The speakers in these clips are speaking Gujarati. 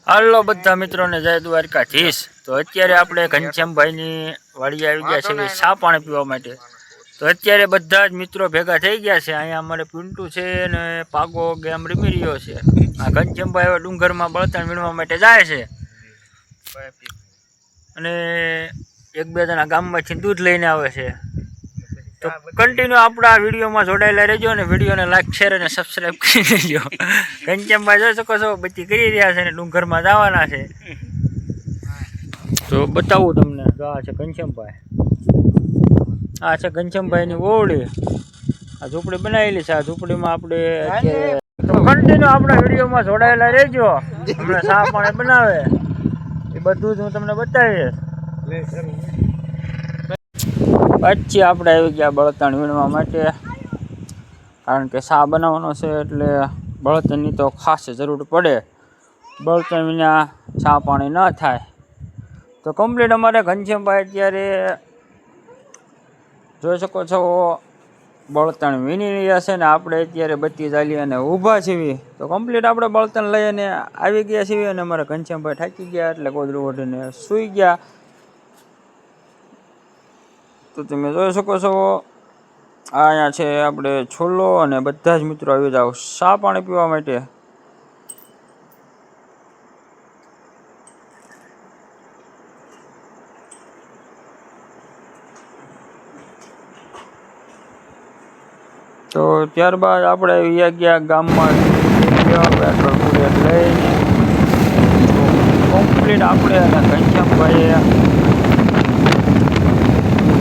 હાલો બધા મિત્રોને જય દ્વારકાધીશ। તો અત્યારે આપણે ઘનશ્યામભાઈની વાડી આવી ગયા છે ચા પાણી પીવા માટે। તો અત્યારે બધા જ મિત્રો ભેગા થઈ ગયા છે। અહીંયા અમારે પિન્ટુ છે ને પાગો ગેમ રમી રહ્યો છે। આ ઘનશ્યામભાઈ હવે ડુંગરમાં બળતણ વીણવા માટે જાય છે અને એક બે જણા ગામમાંથી દૂધ લઈને આવે છે। તો કન્ટિન્યુ આપણા વિડીયોમાં જોડાયેલા રહેજો અને વિડીયોને લાઈક શેર અને સબસ્ક્રાઈબ કરી દેજો। ઘનશ્યામભાઈ જોઈ શકો છો બધી કરી રહ્યા છે અને ડુંગરમાં જવાના છે। તો બતાવું તમને, આ છે ઘનશ્યામભાઈ, આ છે ઘનશ્યામભાઈની ઓવડી। આ ઝૂંપડી બનાવેલી છે। આ ઝૂંપડીમાં આપણે કન્ટિન્યુ આપણા વિડીયોમાં જોડાયેલા રહેજો। હમણાં ચા પાણી બનાવે એ બધું જ હું તમને બતાવીશ। પછી આપણે આવી ગયા બળતણ વીણવા માટે, કારણ કે ચા બનાવવાનો છે એટલે બળતણની તો ખાસ જરૂર પડે। બળતણ વિના ચા પાણી ન થાય। તો કમ્પ્લીટ અમારે ઘનશ્યામભાઈ અત્યારે જોઈ શકો છો બળતણ વીણી રહ્યા છે ને આપણે અત્યારે બત્તી ચાલી અને ઊભા છીએ। તો કમ્પ્લીટ આપણે બળતણ લઈને આવી ગયા છીએ અને અમારા ઘનશ્યામભાઈ થાકી ગયા એટલે ગોદડું ઓઢીને સૂઈ ગયા। તો તમે જોઈ શકો છો અહીંયા છે આપણે છોલો અને બધા જ મિત્રો આવી જાઓ ચા પાણી પીવા માટે। તો ત્યારબાદ આપણે આવી ગયા ગામમાં પેટ્રોલ પૂરે લઈને કમ્પ્લીટ આપણે અને ઘનશ્યામભાઈએ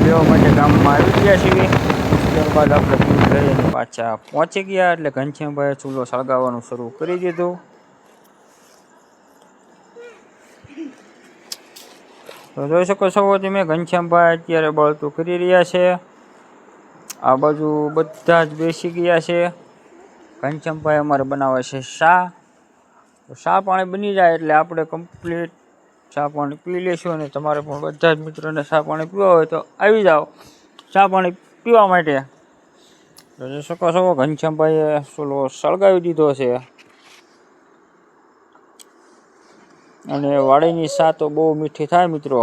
લેવા માટે ગામમાં આવી ગયા છીએ। ત્યારબાદ આપણે દૂધ લઈને પાછા પહોંચી ગયા એટલે ઘનશ્યામભાઈએ ચૂલો સળગાવવાનું શરૂ કરી દીધું। તો જોઈ શકો છો તમે ઘનશ્યામભાઈ અત્યારે બળતું કરી રહ્યા છે। આ બાજુ બધા જ બેસી ગયા છે। ઘનશ્યામભાઈ અમારે બનાવે છે ચા। તો ચા પાણી બની જાય એટલે આપણે કમ્પ્લીટ ચા પાણી પી લેશું અને તમારે પણ બધા જ મિત્રોને ચા પાણી પીવા હોય તો આવી જાઓ ચા પાણી પીવા માટે। તો જોઈ શકો છો ઘનશ્યામભાઈએ ચૂલો સળગાવી દીધો છે અને વાડીની ચા તો બહુ મીઠી થાય મિત્રો।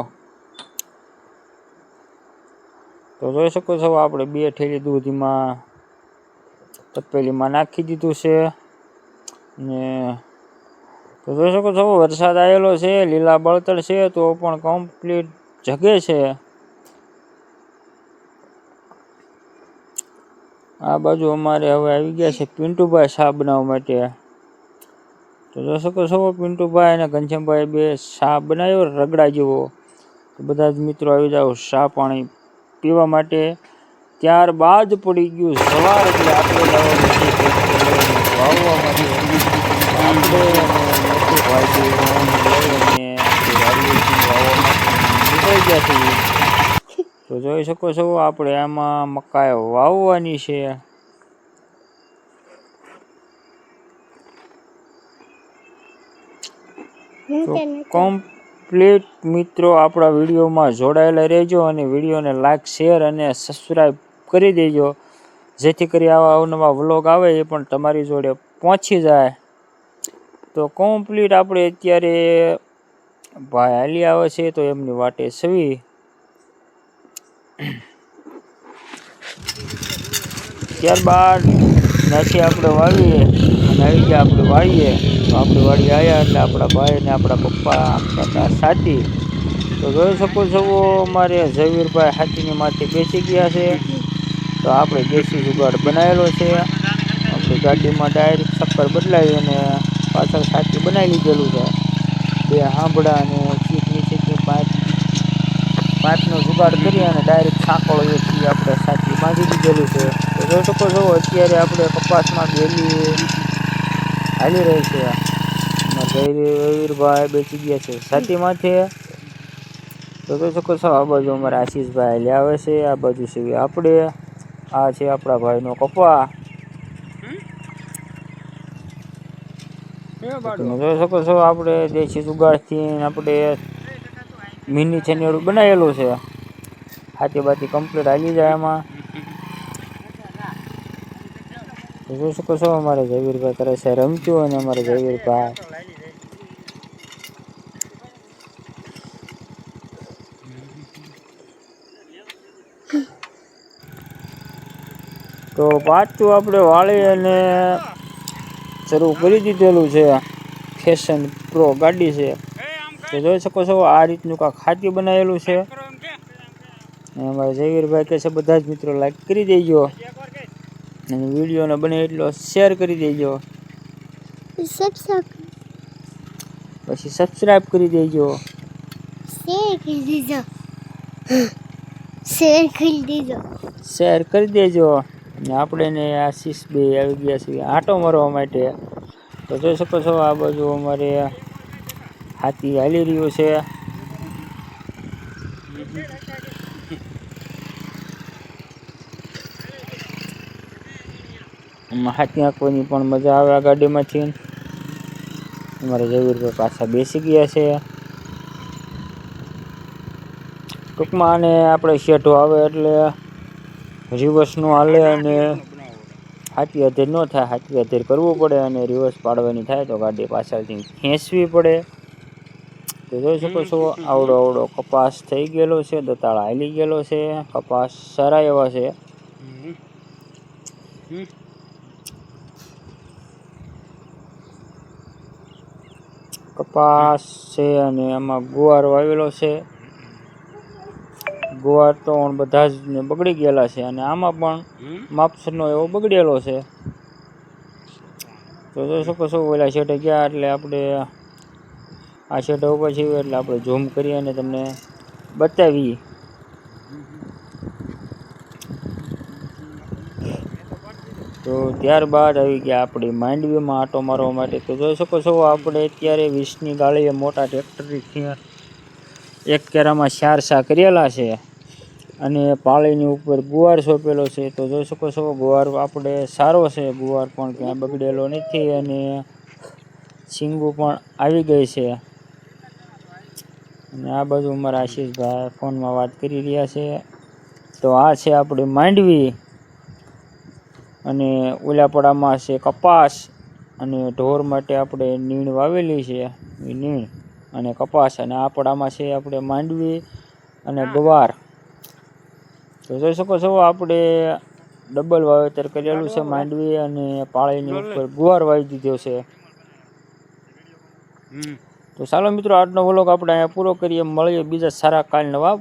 તો જોઈ શકો છો આપણે 2 થેલી દૂધ એમાં તપેલીમાં નાખી દીધું છે ને તો જોઈ શકો છો વરસાદ આવેલો છે, લીલા બળતણ છે તો પણ કમ્પ્લીટ જગે છે। આ બાજુ અમારે હવે આવી ગયા છે પિન્ટુભાઈ ચા બનાવવા માટે। તો જોઈ શકો છો પિન્ટુભાઈ અને ઘનશ્યામભાઈ બે ચા બનાવ્યો રગડા જેવો। તો બધા જ મિત્રો આવી જાઓ ચા પાણી પીવા માટે। ત્યારબાદ પડી ગયું સવાર એટલે આપણે જવાનું છે વાવવા માટે। તો જોઈ શકો છો આપણે આમાં મકાઈ વાવવાની છે। તો કમ્પ્લીટ મિત્રો આપણા વિડીયોમાં જોડાયેલા રહેજો અને વિડીયોને લાઈક શેર અને સબસ્ક્રાઈબ કરી દેજો, જેથી કરી આવા અવનવા વ્લોગ આવે એ પણ તમારી જોડે પહોંચી જાય। તો કમ્પ્લીટ આપણે અત્યારે ભાઈ હાલી આવે છે તો એમની વાટે સવી। ત્યારબાદ ત્યાંથી આપણે વાવીએ અને આવી ગયા આપણે વાવીએ તો આપણી વાડી આવ્યા એટલે આપણા ભાઈ ને આપણા પપ્પા આપતા સાથી। તો જોઈ શકો છો અમારે ઝવીરભાઈ હાથીની માથે બેસી ગયા છે। તો આપણે દેશી જુગાડ બનાવેલો છે। આપણી ગાડીમાં ડાયરેક્ટ શક્કર બદલાવી અને પાછળ સાથી બનાવી લીધેલું છે। 2 હાંભળા અને ચીપ નીચેથી પાઇપનો જુગાડ કરી અને ડાયરેક્ટ સાંકળો એથી આપણે સાથી બાંધી દીધેલું છે। તો જોઈ શકો છો અત્યારે આપણે કપાસમાં ગેલી હાલી રહી છે। ઝવીરભાઈ બેસી ગયા છે સાથી માથે। તો જોઈ શકો છો આ બાજુ અમારા આશીષભાઈ હાલી આવે છે, આ બાજુ છે આપણે, આ છે આપણા ભાઈનો કપા। તમે જોઈ શકો છો આપણે દેશી જુગાડથી આપણે મિની છેનેડું બનાવેલું છે। હાથી બાથી કમ્પ્લીટ હાલી જાય એમાં। જોઈ શકો છો અમારે ઝવીરભાઈ કરે છે રમતું અને અમારે ઝવીરભાઈ તો પાછું આપણે વાળી અને શરૂ કરી દીધેલું છે. ફેશન પ્રો ગાડી છે. તો જોઈ શકો છો આ રીતનું કાંઈક ખાદ્ય બનાવેલું છે. અમારા જયવીરભાઈ કહે છે બધા જ મિત્રો લાઈક કરી દેજો અને વિડીયોને બને એટલો શેર કરી દેજો, પછી સબસ્ક્રાઈબ કરી દેજો, શેર કરી દેજો. અને આપણે ને આશીષ બે આવી ગયા છીએ આંટો મારવા માટે. તો જોઈ શકો છો આ બાજુ અમારે હાથી હાલી રહ્યું છે. હાથી આંકવાની પણ મજા આવે આ ગાડીમાંથી. અમારા જયવીરભાઈ પાછા બેસી ગયા છે. ટૂંકમાં આને આપણે શેઠો આવે એટલે રિવર્સનું હાલે અને હાથી અધેર ન થાય. હાથી અધેર કરવું પડે અને રિવર્સ પાડવાની થાય તો ગાડી પાછળથી ખેંચવી પડે. તો જોઈ શકો છો આવડો આવડો કપાસ થઈ ગયેલો છે. દતાળા હાલી ગયેલો છે. કપાસ સારા એવા છે. કપાસ છે અને એમાં ગુવાર વાવેલો છે. ગુવાર તો બધા જ બગડી ગયેલા છે અને આમાં પણ માપસરનો એવો બગડેલો છે. તો જોઈ શકો છો ઓલા શેઠે ગયા એટલે આપણે આ શેઠે ઉપર છીએ એટલે આપણે ઝૂમ કરી અને તમને બતાવીએ. તો ત્યારબાદ આવી ગયા આપણી માંડવીમાં આંટો મારવા માટે. તો જોઈ શકો છો આપણે અત્યારે 20ની ગાળીએ મોટા ટ્રેક્ટરથી એક કેરામાં 4 સા કરેલા છે અને પાળીની ઉપર ગુવાર સોંપેલો છે. તો જોઈ શકો છો ગુવાર આપણે સારો છે. ગુવાર પણ ક્યાં બગડેલો નથી અને સિંગું પણ આવી ગઈ છે. અને આ બાજુ અમારા આશીષભાઈ ફોનમાં વાત કરી રહ્યા છે. તો આ છે આપણી માંડવી અને ઓલાપડામાં છે કપાસ અને ઢોર માટે આપણે નીણ વાવેલી છે. એ નીણ અને કપાસ અને આ પડામાં છે આપણે માંડવી અને ગવાર. તો જોઈ શકો છો આપણે ડબલ વાવેતર કરેલું છે. માંડવી અને પાળીની ઉપર ગુવાર વાવી દીધો છે. તો ચાલો મિત્રો આજનો વ્લોગ આપણે અહીંયા પૂરો કરીએ. મળીએ બીજા સારા કાલ નવા